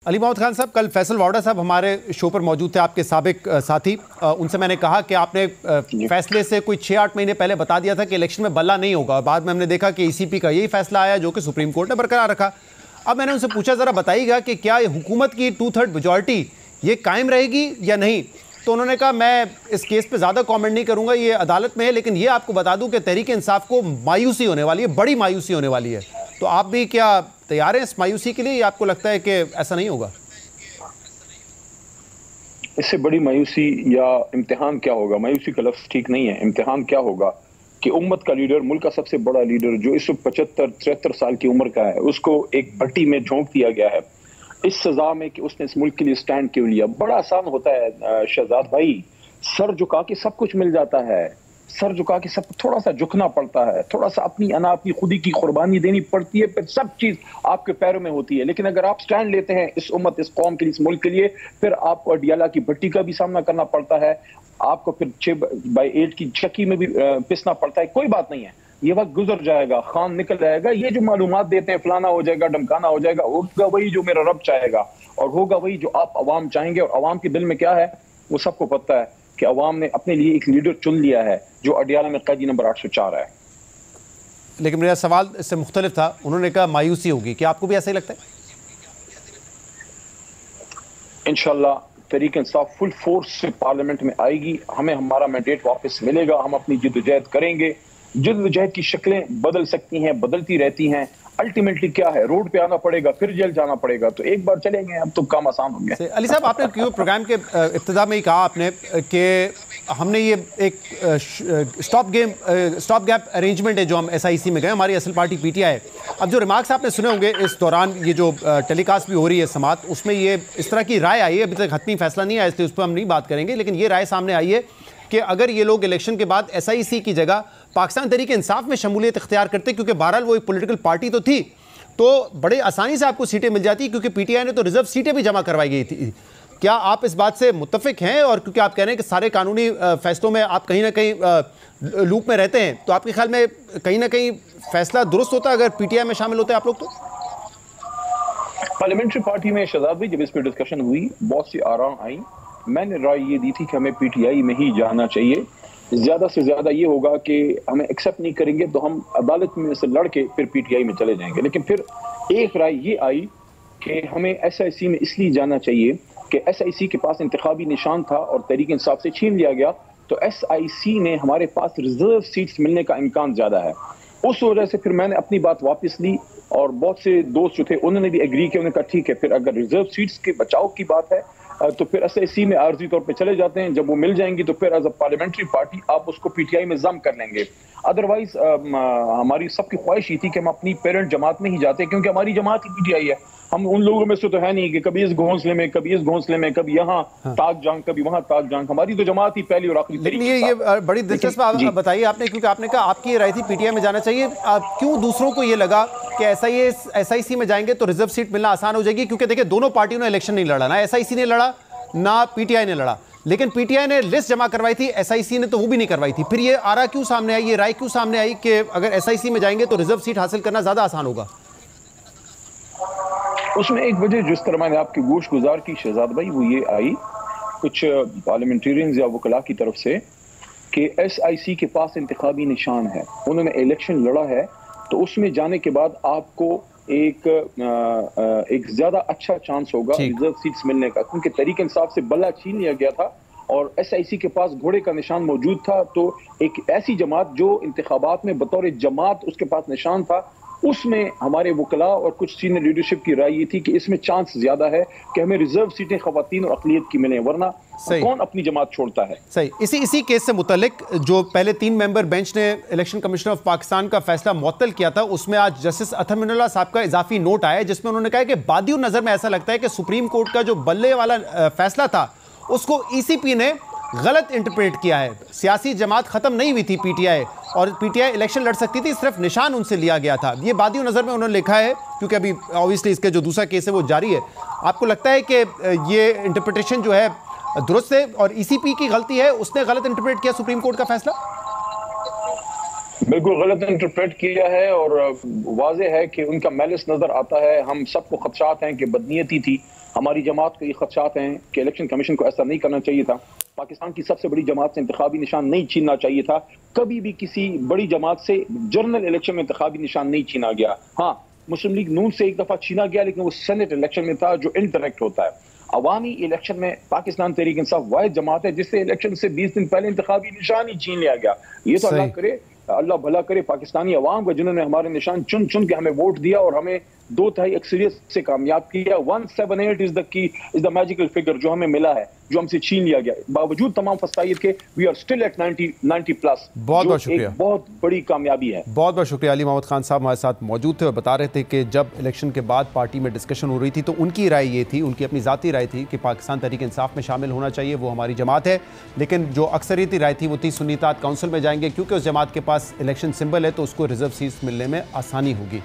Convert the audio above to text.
अली मोहम्मद खान साहब, कल फैसल वावड़ा साहब हमारे शो पर मौजूद थे, आपके साबिक साथी। उनसे मैंने कहा कि आपने फैसले से कोई 6-8 महीने पहले बता दिया था कि इलेक्शन में बल्ला नहीं होगा। बाद में हमने देखा कि ईसीपी का यही फैसला आया जो कि सुप्रीम कोर्ट ने बरकरार रखा। अब मैंने उनसे पूछा, ज़रा बताइएगा कि क्या ये हुकूमत की 2/3 मेजॉरिटी ये कायम रहेगी या नहीं। तो उन्होंने कहा मैं इस केस पे ज़्यादा कमेंट नहीं करूंगा, ये अदालत में है, लेकिन ये आपको बता दूं कि तहरीक इंसाफ को मायूसी होने वाली है, बड़ी मायूसी होने वाली है। तो आप भी क्या तैयार हैं इस मायूसी के लिए, या आपको लगता है कि ऐसा नहीं होगा? इससे बड़ी मायूसी या इम्तिहान क्या होगा? मायूसी का लफ्ज ठीक नहीं है। इम्तिहान क्या होगा कि उम्मत का लीडर, मुल्क का सबसे बड़ा लीडर जो इस 75-73 साल की उम्र का है, उसको एक भट्टी में झोंक दिया गया है इस सजा में कि उसने इस मुल्क के लिए स्टैंड क्यों लिया। बड़ा आसान होता है शहजाद भाई, सर झुका के सब कुछ मिल जाता है। सर झुका के सब, थोड़ा सा झुकना पड़ता है, थोड़ा सा अपनी खुदी की कुर्बानी देनी पड़ती है, फिर सब चीज आपके पैरों में होती है। लेकिन अगर आप स्टैंड लेते हैं इस उम्मत, इस कौम के लिए, इस मुल्क के लिए, फिर आपको अडियाला की भट्टी का भी सामना करना पड़ता है, आपको फिर 6/8 की चक्की में भी पिसना पड़ता है। कोई बात नहीं है, ये वक्त गुजर जाएगा, खान निकल जाएगा। ये जो मालूमात देते हैं फलाना हो जाएगा, ढमकाना हो जाएगा, होगा वही जो मेरा रब चाहेगा और होगा वही जो आप अवाम चाहेंगे। और अवाम के दिल में क्या है वो सबको पता है कि अवाम ने अपने लिए एक लीडर चुन लिया है जो अडियाला में कैदी नंबर 804 है। लेकिन मेरा सवाल इससे मुख्तलिफ था। उन्होंने कहा मायूसी होगी, क्या आपको भी ऐसा ही लगता है? इंशाल्लाह तहरीक इंसाफ फुल फोर्स से पार्लियामेंट में आएगी, हमें हमारा मैंडेट वापस मिलेगा, हम अपनी जिद्दोजहद करेंगे। जिद्दोजहद की शक्लें बदल सकती हैं, बदलती रहती हैं। अल्टीमेटली क्या है, रोड पे आना पड़ेगा, फिर जेल जाना पड़ेगा। तो एक बार चलेंगे, अब तो काम आसान हो गया। अली साहब, आपने क्यों प्रोग्राम के इब्तिदा में ही कहा आपने कि हमने ये एक स्टॉप गैप अरेंजमेंट है जो हम SIC में गए, हमारी असल पार्टी PTI है। अब जो रिमार्क्स आपने सुने होंगे इस दौरान, ये जो टेलीकास्ट भी हो रही है समात, उसमें ये इस तरह की राय आई है, अभी तक हतमी फैसला नहीं आया इसलिए उस पर हम नहीं बात करेंगे, लेकिन ये राय सामने आई है कि अगर ये लोग इलेक्शन के बाद SIC की जगह पाकिस्तान तहरीक इंसाफ में शमूलियत इख्तियार करते, क्योंकि बहरहाल वो एक पॉलिटिकल पार्टी तो थी, तो बड़े आसानी से आपको सीटें मिल जाती, क्योंकि PTI ने तो रिजर्व सीटें भी जमा करवाई गई थी। क्या आप इस बात से मुत्तफिक हैं? और क्योंकि आप कह रहे हैं कि सारे कानूनी फैसलों में आप कहीं ना कहीं लूप में रहते हैं, तो आपके ख्याल में कहीं ना कहीं फैसला दुरुस्त होता अगर PTI में शामिल होते आप लोग? तो पार्लियामेंट्री पार्टी में शहजाद भाई जब इस पर डिस्कशन हुई, बहुत सी आराम आई। मैंने राय ये दी थी कि हमें PTI में ही जाना चाहिए। ज्यादा से ज्यादा ये होगा कि हमें एक्सेप्ट नहीं करेंगे तो हम अदालत में से लड़के फिर PTI में चले जाएंगे। लेकिन फिर एक राय ये आई कि हमें SIC में इसलिए जाना चाहिए कि SIC के पास इंतखाबी निशान था और तहरीक इंसाफ से छीन लिया गया, तो SIC में हमारे पास रिजर्व सीट्स मिलने का इम्कान ज्यादा है। उस वजह से फिर मैंने अपनी बात वापस ली और बहुत से दोस्त जो थे उन्होंने भी एग्री किया। उन्होंने कहा ठीक है, फिर अगर रिजर्व सीट्स के बचाव की बात है तो फिर SIC में आर्जी तौर पे चले जाते हैं। जब वो मिल जाएंगी तो फिर एज अ पार्लियामेंट्री पार्टी आप उसको PTI में जम कर लेंगे। अदरवाइज हमारी सबकी ख्वाहिश ये थी कि हम अपनी पेरेंट जमात में ही जाते, क्योंकि हमारी जमात ही PTI है। हम उन लोगों में से तो है नहीं कि कभी इस घोंसले में, कभी इस घोंसले में, कभी यहाँ ताक जांग, कभी वहां ताक जांग। हमारी तो जमात ही पहली और आखिरी। लेकिन ये बड़ी दिलचस्प बताइए आपने, क्योंकि आपने कहा आपकी ये राय थी PTI में जाना चाहिए। क्यों दूसरों को ये लगा कि SIC में जाएंगे तो रिजर्व सीट मिलना आसान हो जाएगी? क्योंकि देखिए दोनों पार्टियों ने इलेक्शन नहीं लड़ा, ना SIC ने लड़ा ना PTI ने लड़ा, लेकिन PTI ने लिस्ट जमा करवाई थी, SIC ने तो वो भी नहीं करवाई थी। फिर ये आरा क्यों सामने आई, ये राय क्यों सामने आई कि अगर SIC में जाएंगे तो रिजर्व सीट हासिल करना ज्यादा आसान होगा? उसमें एक वजह जिस तरह मैंने आपकी गोश गुजार की शहजाद भाई, वो ये आई कुछ पार्लियामेंटेरियंस या वकला की तरफ से कि SIC के पास इंतखाबी निशान है, उन्होंने इलेक्शन लड़ा है, तो उसमें जाने के बाद आपको एक ज्यादा अच्छा चांस होगा रिजर्व सीट्स मिलने का, क्योंकि तहरीक इंसाफ से बल्ला छीन लिया गया था और SIC के पास घोड़े का निशान मौजूद था। तो एक ऐसी जमात जो इंतखाबात में बतौर जमात उसके पास निशान था, उसमें हमारे वकला और कुछ सीनियर लीडरशिप की राय ये थी कि इसमें चांस ज्यादा है कि हमें रिजर्व सीटें खवातीन और अक़लियत की मिलें, वरना कौन अपनी जमात छोड़ता है। सही। इसी केस से मुतल्लिक जो पहले 3 मेंबर बेंच ने इलेक्शन कमीशन ऑफ पाकिस्तान का फैसला मुअत्तल किया था, उसमें आज जस्टिस अतहर मिनल्लाह साहब का इजाफी नोट आया जिसमें उन्होंने कहा कि बादियों नजर में ऐसा लगता है कि सुप्रीम कोर्ट का जो बल्ले वाला फैसला था उसको ECP ने गलत इंटरप्रेट किया है। सियासी जमात खत्म नहीं हुई थी PTI, और PTI इलेक्शन लड़ सकती थी, सिर्फ निशान उनसे लिया गया था। ये बादियों नजर में उन्होंने लिखा है, क्योंकि अभी ऑब्वियसली इसके जो दूसरा केस है वो जारी है। आपको लगता है कि ये इंटरप्रिटेशन जो है दुरुस्त है और ECP की गलती है, उसने गलत इंटरप्रेट किया सुप्रीम कोर्ट का फैसला? बिल्कुल गलत इंटरप्रेट किया है और वाज़ेह है कि उनका मैलिस नजर आता है। हम सबको खदशात हैं कि बदनीयती थी, हमारी जमात के ये खदशात हैं कि इलेक्शन कमीशन को ऐसा नहीं करना चाहिए था। पाकिस्तान की सबसे बड़ी जमात से इंतखाबी निशान नहीं छीनना चाहिए था। कभी भी किसी बड़ी जमात से जनरल इलेक्शन में इंतखाबी निशान नहीं छीना गया। हाँ, मुस्लिम लीग नून से एक दफा छीना गया, लेकिन वो सेनेट इलेक्शन में था जो इनडायरेक्ट होता है। अवामी इलेक्शन में पाकिस्तान तहरीक इंसाफ वाहिद जमात है जिससे इलेक्शन से 20 दिन पहले इंतखाबी निशान ही छीन लिया गया। ये तो अल्लाह करे, अल्लाह भला करे पाकिस्तानी अवाम को, जिन्होंने हमारे निशान चुन चुन के हमें वोट दिया और हमें 2/3 अक्सरियत से कामयाब किया। 178 इज द मैजिकल फिगर जो हमें मिला है, जो हमसे छीन लिया गया। बावजूद तमाम फसाइद के we are still at 90 plus. बहुत बहुत शुक्रिया, बहुत बड़ी कामयाबी है। बहुत बहुत शुक्रिया। अली मोहम्मद खान साहब हमारे साथ मौजूद थे और बता रहे थे कि जब इलेक्शन के बाद पार्टी में डिस्कशन हो रही थी तो उनकी राय ये थी, उनकी अपनी ज़ाती राय थी कि पाकिस्तान तहरीक इंसाफ में शामिल होना चाहिए, वो हमारी जमात है। लेकिन जो अक्सरियती राय थी वो थी सुन्नी इत्तेहाद काउंसिल में जाएंगे, क्योंकि उस जमात के पास इलेक्शन सिंबल है तो उसको रिजर्व सीट्स मिलने में आसानी होगी।